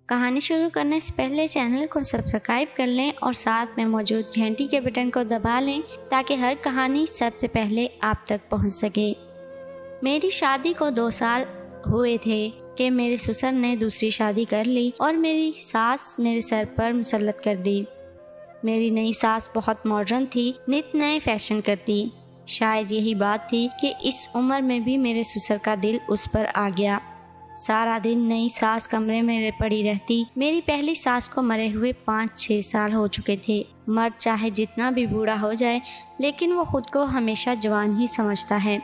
کہانی شروع کرنے سے پہلے چینل کو سبسکرائب کر لیں اور ساتھ میں موجود گھنٹی کے بٹن کو دبا لیں تاکہ ہر کہانی سب سے پہلے آپ تک پہنچ سکے۔ میری شادی کو 2 سال ہوئے تھے کہ میرے سسر نے دوسری شادی کر لی اور میری ساس میرے سر پر مسلط کر دی۔ میری نئی ساس بہت ماڈرن تھی، نت نئے فیشن کرتی۔ شاید یہی بات تھی کہ اس عمر میں بھی میرے سسر کا دل اس پر آ گیا۔ سارا دن نئی ساس کمرے میں پڑی رہتی۔ میری پہلی ساس کو مرے ہوئے 5-6 سال ہو چکے تھے۔ مرد چاہے جتنا بھی بوڑھا ہو جائے لیکن وہ خود کو ہمیشہ جوان ہی سمجھتا ہے۔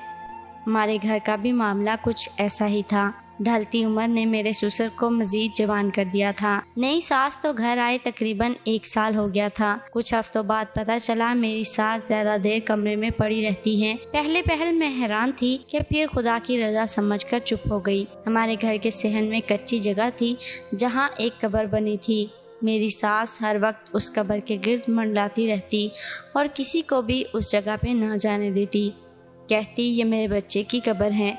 ہمارے گھر کا بھی معاملہ کچھ ایسا ہی تھا۔ ڈھلتی عمر نے میرے سسر کو مزید جوان کر دیا تھا۔ نئی ساس تو گھر آئے تقریباً 1 سال ہو گیا تھا۔ کچھ ہفتوں بعد پتہ چلا میری ساس زیادہ دیر کمرے میں پڑی رہتی ہے۔ پہل میں حیران تھی کہ پھر خدا کی رضا سمجھ کر چپ ہو گئی۔ ہمارے گھر کے صحن میں کچی جگہ تھی جہاں ایک قبر بنی تھی۔ میری ساس ہر وقت اس قبر کے گرد منڈلاتی رہتی اور کسی کو بھی اس جگہ پہ نہ جانے دیتی۔ کہتی یہ میرے بچے کی قبر ہے۔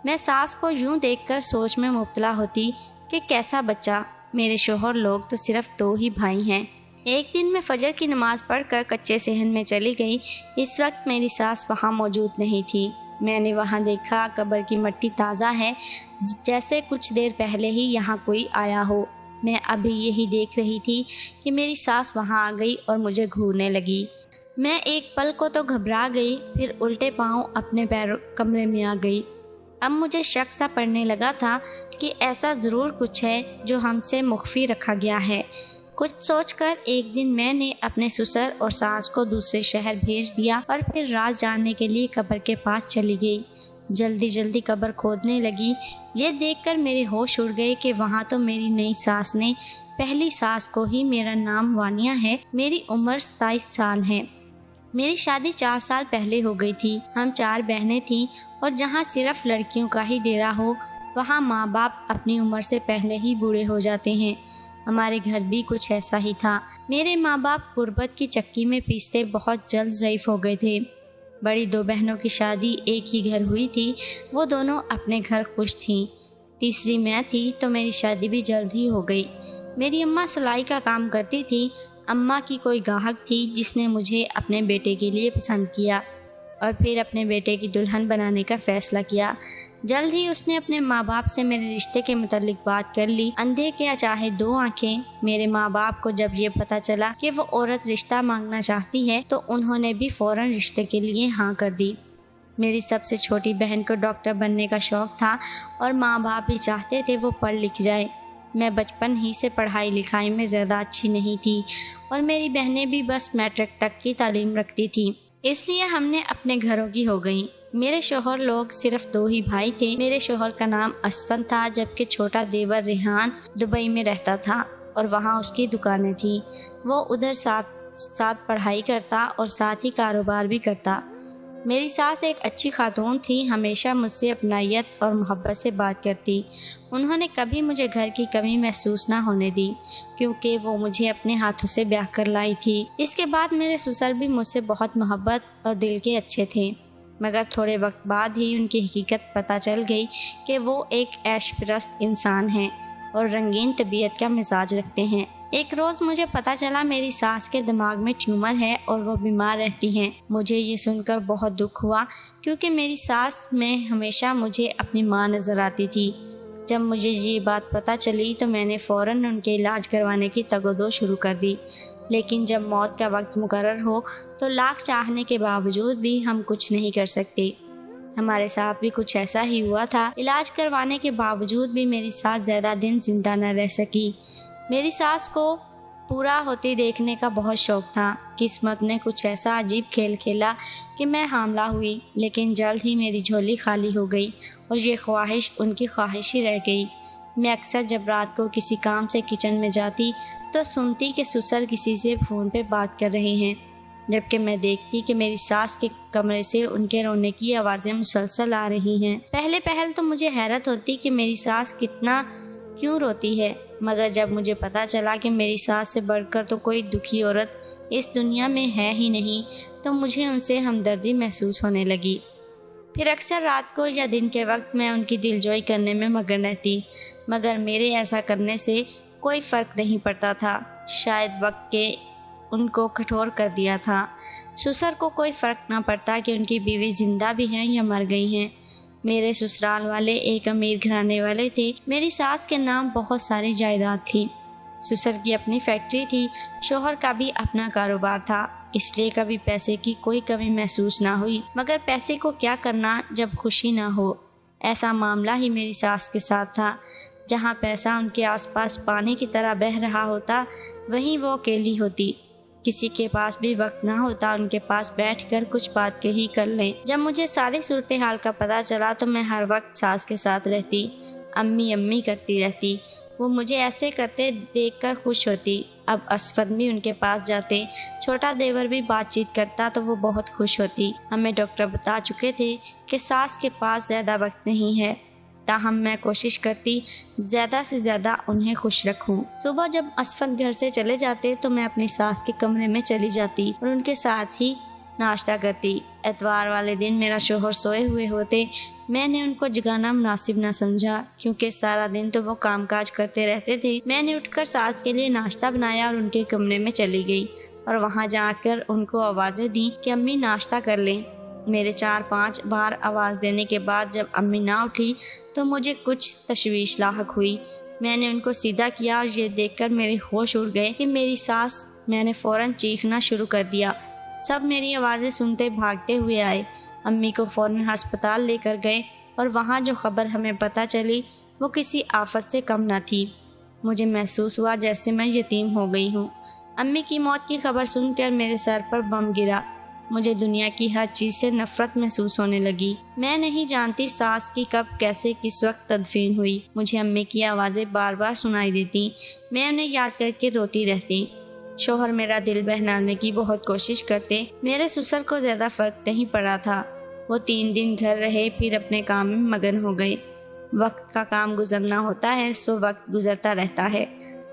میں ساس کو یوں دیکھ کر سوچ میں مبتلا ہوتی کہ کیسا بچہ، میرے شوہر لوگ تو صرف 2 ہی بھائی ہیں۔ ایک دن میں فجر کی نماز پڑھ کر کچے صحن میں چلی گئی۔ اس وقت میری ساس وہاں موجود نہیں تھی۔ میں نے وہاں دیکھا قبر کی مٹی تازہ ہے، جیسے کچھ دیر پہلے ہی یہاں کوئی آیا ہو۔ میں ابھی یہی دیکھ رہی تھی کہ میری ساس وہاں آ گئی اور مجھے گھورنے لگی۔ میں ایک پل کو تو گھبرا گئی، پھر الٹے پاؤں اپنے کمرے میں آ گئی۔ اب مجھے شک سا پڑنے لگا تھا کہ ایسا ضرور کچھ ہے جو ہم سے مخفی رکھا گیا ہے۔ کچھ سوچ کر ایک دن میں نے اپنے سسر اور ساس کو دوسرے شہر بھیج دیا اور پھر راز جاننے کے لیے قبر کے پاس چلی گئی۔ جلدی قبر کھودنے لگی۔ یہ دیکھ کر میرے ہوش اڑ گئے کہ وہاں تو میری نئی ساس نے پہلی ساس کو ہی میرا نام وانیہ ہے، میری عمر 27 سال ہے۔ میری شادی 4 سال پہلے ہو گئی تھی۔ ہم 4 بہنیں تھیں اور جہاں صرف لڑکیوں کا ہی ڈیرا ہو وہاں ماں باپ اپنی عمر سے پہلے ہی بوڑھے ہو جاتے ہیں۔ ہمارے گھر بھی کچھ ایسا ہی تھا۔ میرے ماں باپ غربت کی چکی میں پیستے بہت جلد ضعیف ہو گئے تھے۔ بڑی 2 بہنوں کی شادی ایک ہی گھر ہوئی تھی، وہ دونوں اپنے گھر خوش تھیں۔ تیسری میں تھی تو میری شادی بھی جلد ہی ہو گئی۔ میری اماں سلائی کا کام کرتی تھی۔ اماں کی کوئی گاہک تھی جس نے مجھے اپنے بیٹے کے لیے پسند کیا اور پھر اپنے بیٹے کی دلہن بنانے کا فیصلہ کیا۔ جلد ہی اس نے اپنے ماں باپ سے میرے رشتے کے متعلق بات کر لی۔ اندھے کیا چاہے 2 آنکھیں۔ میرے ماں باپ کو جب یہ پتہ چلا کہ وہ عورت رشتہ مانگنا چاہتی ہے تو انہوں نے بھی فوراً رشتے کے لیے ہاں کر دی۔ میری سب سے چھوٹی بہن کو ڈاکٹر بننے کا شوق تھا اور ماں باپ بھی چاہتے تھے وہ پڑھ لکھ جائے۔ میں بچپن ہی سے پڑھائی لکھائی میں زیادہ اچھی نہیں تھی اور میری بہنیں بھی بس میٹرک تک کی تعلیم رکھتی تھیں، اس لیے ہم نے اپنے گھروں کی ہو گئیں۔ میرے شوہر لوگ صرف 2 ہی بھائی تھے۔ میرے شوہر کا نام اسفند تھا جبکہ چھوٹا دیور ریحان دبئی میں رہتا تھا اور وہاں اس کی دکانیں تھیں۔ وہ ادھر ساتھ پڑھائی کرتا اور ساتھ ہی کاروبار بھی کرتا۔ میری ساس ایک اچھی خاتون تھی، ہمیشہ مجھ سے اپنائیت اور محبت سے بات کرتی۔ انہوں نے کبھی مجھے گھر کی کمی محسوس نہ ہونے دی کیونکہ وہ مجھے اپنے ہاتھوں سے بیاہ کر لائی تھی۔ اس کے بعد میرے سسر بھی مجھ سے بہت محبت اور دل کے اچھے تھے، مگر تھوڑے وقت بعد ہی ان کی حقیقت پتہ چل گئی کہ وہ ایک عیش پرست انسان ہیں اور رنگین طبیعت کا مزاج رکھتے ہیں۔ ایک روز مجھے پتہ چلا میری ساس کے دماغ میں ٹیومر ہے اور وہ بیمار رہتی ہیں۔ مجھے یہ سن کر بہت دکھ ہوا کیونکہ میری ساس میں ہمیشہ مجھے اپنی ماں نظر آتی تھی۔ جب مجھے یہ بات پتہ چلی تو میں نے فوراً ان کے علاج کروانے کی تگ و دو شروع کر دی، لیکن جب موت کا وقت مقرر ہو تو لاکھ چاہنے کے باوجود بھی ہم کچھ نہیں کر سکتے۔ ہمارے ساتھ بھی کچھ ایسا ہی ہوا تھا۔ علاج کروانے کے باوجود بھی میری ساس زیادہ دن زندہ نہ رہ سکی۔ میری ساس کو پورا ہوتے دیکھنے کا بہت شوق تھا۔ قسمت نے کچھ ایسا عجیب کھیل کھیلا کہ میں حاملہ ہوئی، لیکن جلد ہی میری جھولی خالی ہو گئی اور یہ خواہش ان کی خواہش ہی رہ گئی۔ میں اکثر جب رات کو کسی کام سے کچن میں جاتی تو سنتی کہ سسر کسی سے فون پہ بات کر رہے ہیں، جبکہ میں دیکھتی کہ میری ساس کے کمرے سے ان کے رونے کی آوازیں مسلسل آ رہی ہیں۔ پہل تو مجھے حیرت ہوتی کہ میری ساس کیوں روتی ہے، مگر جب مجھے پتا چلا کہ میری ساس سے بڑھ کر تو کوئی دکھی عورت اس دنیا میں ہے ہی نہیں تو مجھے ان سے ہمدردی محسوس ہونے لگی۔ پھر اکثر رات کو یا دن کے وقت میں ان کی دلجوئی کرنے میں مگن رہتی، مگر میرے ایسا کرنے سے कोई फर्क नहीं पड़ता था। शायद वक्त के उनको कठोर कर दिया था। ससुर को कोई फ़र्क ना पड़ता कि उनकी बीवी जिंदा भी हैं या मर गई हैं। मेरे ससुराल वाले एक अमीर घराने वाले थे। मेरी सास के नाम बहुत सारी जायदाद थी। ससुर की अपनी फैक्ट्री थी। शोहर का भी अपना कारोबार था, इसलिए कभी पैसे की कोई कमी महसूस ना हुई। मगर पैसे को क्या करना जब खुशी ना हो। ऐसा मामला ही मेरी सास के साथ था। जहाँ पैसा उनके आसपास पानी की तरह बह रहा होता, वहीं वो अकेली होती। किसी के पास भी वक्त ना होता उनके पास बैठकर कुछ बात कही कर लें। जब मुझे सारी सूरत हाल का पता चला तो मैं हर वक्त सास के साथ रहती, अम्मी अम्मी करती रहती। वो मुझे ऐसे करते देखकर खुश होती। अब असफद भी उनके पास जाते, छोटा देवर भी बातचीत करता तो वो बहुत खुश होती। हमें डॉक्टर बता चुके थे कि सास के पास ज़्यादा वक्त नहीं है, ताहम मैं कोशिश करती ज़्यादा से ज़्यादा उन्हें खुश रखूं। सुबह जब असफद घर से चले जाते तो मैं अपनी सास के कमरे में चली जाती और उनके साथ ही नाश्ता करती। एतवार वाले दिन मेरा शोहर सोए हुए होते। मैंने उनको जगाना मुनासिब ना समझा, क्योंकि सारा दिन तो वो कामकाज करते रहते थे। मैंने उठकर सास के लिए नाश्ता बनाया और उनके कमरे में चली गई और वहाँ जाकर उनको आवाज़ें दी कि अम्मी नाश्ता कर लें। मेरे 4-5 बार आवाज़ देने के बाद जब अम्मी ना उठी तो मुझे कुछ तशवीश लाहक हुई। मैंने उनको सीधा किया और ये देखकर मेरे होश उड़ गए कि मेरी सास। मैंने फ़ौरन चीखना शुरू कर दिया। सब मेरी आवाज़ें सुनते भागते हुए आए। अम्मी को फ़ौरन अस्पताल लेकर गए और वहाँ जो खबर हमें पता चली वो किसी आफत से कम न थी। मुझे महसूस हुआ जैसे मैं यतीम हो गई हूँ। अम्मी की मौत की खबर सुनकर मेरे सर पर बम गिरा। मुझे दुनिया की हर चीज़ से नफरत महसूस होने लगी। मैं नहीं जानती सास की कब कैसे किस वक्त तदफीन हुई। मुझे अम्मी की आवाज़ें बार बार सुनाई देती। मैं उन्हें याद करके रोती रहती। शोहर मेरा दिल बहलाने की बहुत कोशिश करते। मेरे ससुर को ज़्यादा फ़र्क नहीं पड़ा था। वो 3 दिन घर रहे, फिर अपने काम में मगन हो गए। वक्त का काम गुजरना होता है, सो वक्त गुजरता रहता है।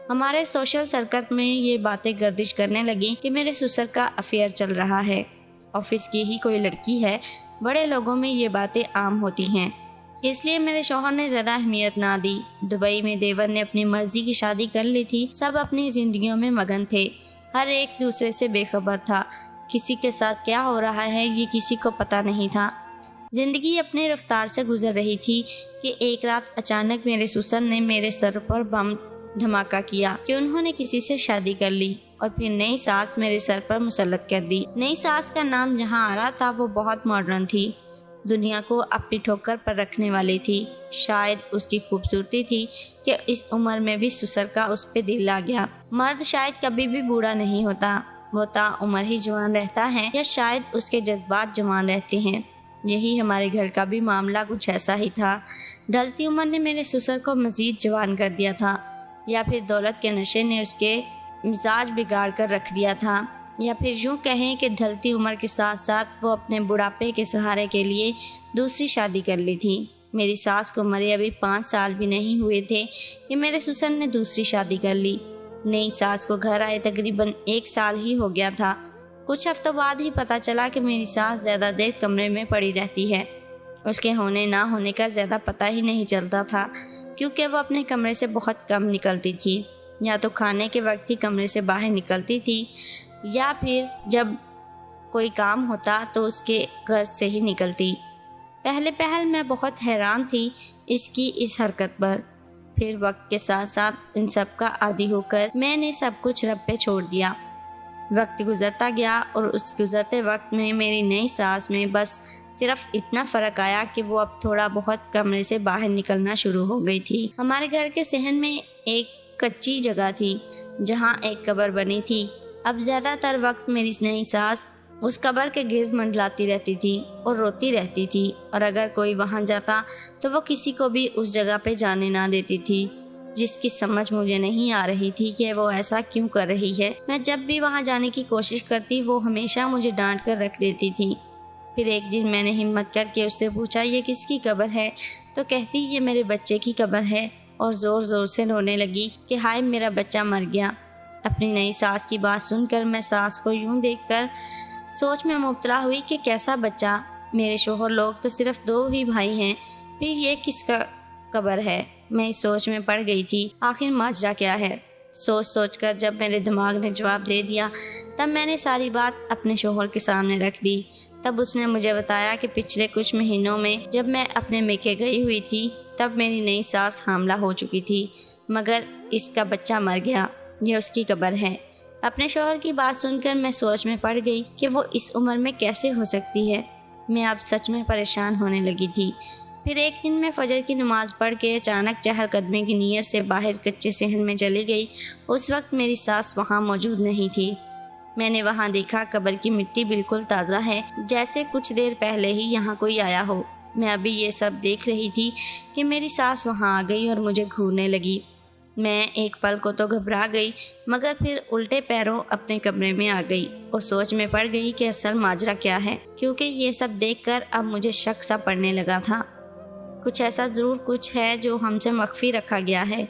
हमारे सोशल सर्कल में ये बातें गर्दिश करने लगी कि मेरे ससुर का अफेयर चल रहा है। ऑफिस की ही कोई लड़की है। बड़े लोगों में ये बातें आम होती हैं, इसलिए मेरे शौहर ने ज़्यादा अहमियत ना दी। दुबई में देवर ने अपनी मर्जी की शादी कर ली थी। सब अपनी ज़िंदगियों में मगन थे, हर एक दूसरे से बेखबर था। किसी के साथ क्या हो रहा है ये किसी को पता नहीं था। ज़िंदगी अपनी रफ्तार से गुजर रही थी कि एक रात अचानक मेरे ससुर ने मेरे सर पर बम धमाका किया कि उन्होंने किसी से शादी कर ली और फिर नई सास मेरे सर पर मुसल्लत कर दी। नई सास का नाम जहाँ आ रहा था वो बहुत मॉडर्न थी, दुनिया को अपनी ठोकर पर रखने वाली थी। शायद उसकी खूबसूरती थी कि इस उम्र में भी ससुर का उस पर दिल आ गया। मर्द शायद कभी भी बूढ़ा नहीं होता, वो ताउम्र ही जवान रहता है, या शायद उसके जज्बात जवान रहते हैं। यही हमारे घर का भी मामला कुछ ऐसा ही था। ढलती उम्र ने मेरे ससुर को मजीद जवान कर दिया था, या फिर दौलत के नशे ने उसके मिजाज बिगाड़ कर रख दिया था, या फिर यूँ कहें कि ढलती उम्र के साथ साथ वो अपने बुढ़ापे के सहारे के लिए दूसरी शादी कर ली थी। मेरी सास को मरे अभी 5 साल भी नहीं हुए थे कि मेरे ससुर ने दूसरी शादी कर ली। नई सास को घर आए तकरीबन 1 साल ही हो गया था। कुछ हफ्तों बाद ही पता चला कि मेरी सास ज़्यादा देर कमरे में पड़ी रहती है। उसके होने ना होने का ज़्यादा पता ही नहीं चलता था, क्योंकि वो अपने कमरे से बहुत कम निकलती थी। या तो खाने के वक्त ही कमरे से बाहर निकलती थी, या फिर जब कोई काम होता तो उसके घर से ही निकलती। पहले मैं बहुत हैरान थी इसकी इस हरकत पर। फिर वक्त के साथ साथ इन सब का आदी होकर मैंने सब कुछ रब पे छोड़ दिया। वक्त गुजरता गया और उस गुजरते वक्त में मेरी नई सास में बस सिर्फ इतना फ़र्क आया कि वो अब थोड़ा बहुत कमरे से बाहर निकलना शुरू हो गई थी। हमारे घर के सहन में एक कच्ची जगह थी जहाँ एक कब्र बनी थी। अब ज़्यादातर वक्त मेरी नई सास उस कब्र के गिर्द मंडलाती रहती थी और रोती रहती थी, और अगर कोई वहाँ जाता तो वो किसी को भी उस जगह पे जाने ना देती थी, जिसकी समझ मुझे नहीं आ रही थी कि वो ऐसा क्यों कर रही है। मैं जब भी वहाँ जाने की कोशिश करती वो हमेशा मुझे डांट कर रख देती थी। फिर एक दिन मैंने हिम्मत करके उससे पूछा ये किसकी कब्र है, तो कहती ये मेरे बच्चे की कब्र है, और ज़ोर ज़ोर से रोने लगी कि हाय मेरा बच्चा मर गया। अपनी नई सास की बात सुनकर मैं सास को यूं देखकर सोच में मुब्तला हुई कि कैसा बच्चा। मेरे शोहर लोग तो सिर्फ 2 ही भाई हैं, फिर ये किसका कब्र है। मैं इस सोच में पड़ गई थी, आखिर माजरा क्या है। सोच सोच कर जब मेरे दिमाग ने जवाब दे दिया तब मैंने सारी बात अपने शोहर के सामने रख दी। तब उसने मुझे बताया कि पिछले कुछ महीनों में जब मैं अपने मेके गई हुई थी तब मेरी नई सास हामला हो चुकी थी, मगर इसका बच्चा मर गया। यह उसकी कब्र है। अपने शोहर की बात सुनकर मैं सोच में पड़ गई कि वो इस उम्र में कैसे हो सकती है। मैं अब सच में परेशान होने लगी थी। फिर एक दिन मैं फजर की नमाज़ पढ़ के अचानक चहलकदमी की नीयत से बाहर कच्चे सहन में चली गई। उस वक्त मेरी सास वहाँ मौजूद नहीं थी। मैंने वहाँ देखा कब्र की मिट्टी बिल्कुल ताज़ा है, जैसे कुछ देर पहले ही यहाँ कोई आया हो। मैं अभी ये सब देख रही थी कि मेरी सास वहाँ आ गई और मुझे घूरने लगी। मैं एक पल को तो घबरा गई, मगर फिर उल्टे पैरों अपने कमरे में आ गई और सोच में पड़ गई कि असल माजरा क्या है, क्योंकि ये सब देखकर अब मुझे शक सा पड़ने लगा था। कुछ ऐसा ज़रूर कुछ है जो हमसे मख्फी रखा गया है।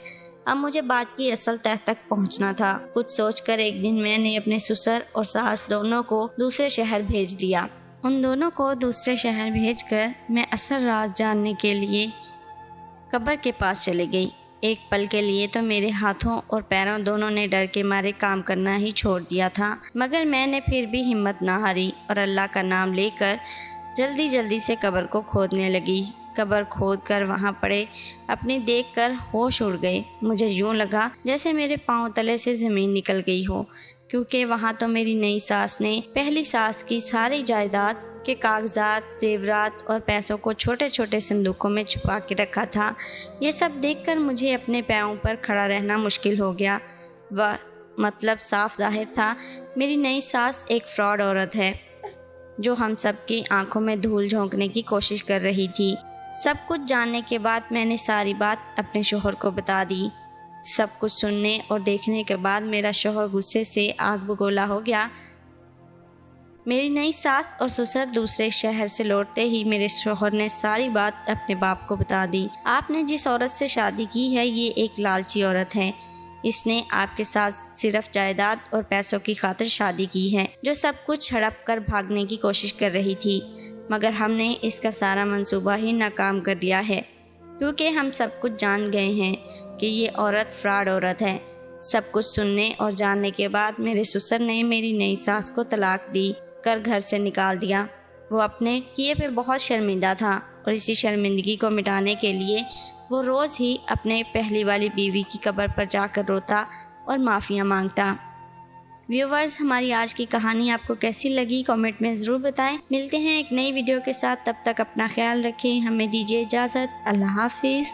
अब मुझे बात की असल तह तक पहुंचना था। कुछ सोचकर एक दिन मैंने अपने ससुर और सास दोनों को दूसरे शहर भेज दिया। उन दोनों को दूसरे शहर भेजकर मैं असल राज जानने के लिए कब्र के पास चली गई। एक पल के लिए तो मेरे हाथों और पैरों दोनों ने डर के मारे काम करना ही छोड़ दिया था, मगर मैंने फिर भी हिम्मत ना हारी और अल्लाह का नाम लेकर जल्दी जल्दी से कब्र को खोदने लगी। कब्र खोद कर वहाँ पड़े अपनी देखकर होश उड़ गए। मुझे यूँ लगा जैसे मेरे पाँव तले से ज़मीन निकल गई हो, क्योंकि वहाँ तो मेरी नई सास ने पहली सास की सारी जायदाद के कागजात, जेवरात और पैसों को छोटे छोटे संदूकों में छुपा के रखा था। ये सब देखकर मुझे अपने पैरों पर खड़ा रहना मुश्किल हो गया। वह मतलब साफ जाहिर था मेरी नई सास एक फ्रॉड औरत है, जो हम सब की आंखों में धूल झोंकने की कोशिश कर रही थी। सब कुछ जानने के बाद मैंने सारी बात अपने शोहर को बता दी। सब कुछ सुनने और देखने के बाद मेरा शोहर गुस्से से आग बगोला हो गया। मेरी नई सास और ससुर दूसरे शहर से लौटते ही मेरे शोहर ने सारी बात अपने बाप को बता दी। आपने जिस औरत से शादी की है ये एक लालची औरत है। इसने आपके साथ सिर्फ जायदाद और पैसों की खातिर शादी की है, जो सब कुछ हड़प कर भागने की कोशिश कर रही थी, मगर हमने इसका सारा मंसूबा ही नाकाम कर दिया है, क्योंकि हम सब कुछ जान गए हैं कि ये औरत फ्रॉड औरत है। सब कुछ सुनने और जानने के बाद मेरे ससुर ने मेरी नई सास को तलाक दी कर घर से निकाल दिया। वो अपने किए पे बहुत शर्मिंदा था और इसी शर्मिंदगी को मिटाने के लिए वो रोज़ ही अपने पहली वाली बीवी की कब्र पर जाकर रोता और माफ़ियाँ मांगता। व्यूवर्स, हमारी आज की कहानी आपको कैसी लगी कमेंट में ज़रूर बताएं। मिलते हैं एक नई वीडियो के साथ, तब तक अपना ख्याल रखें। हमें दीजिए इजाज़त। अल्लाह हाफिज़।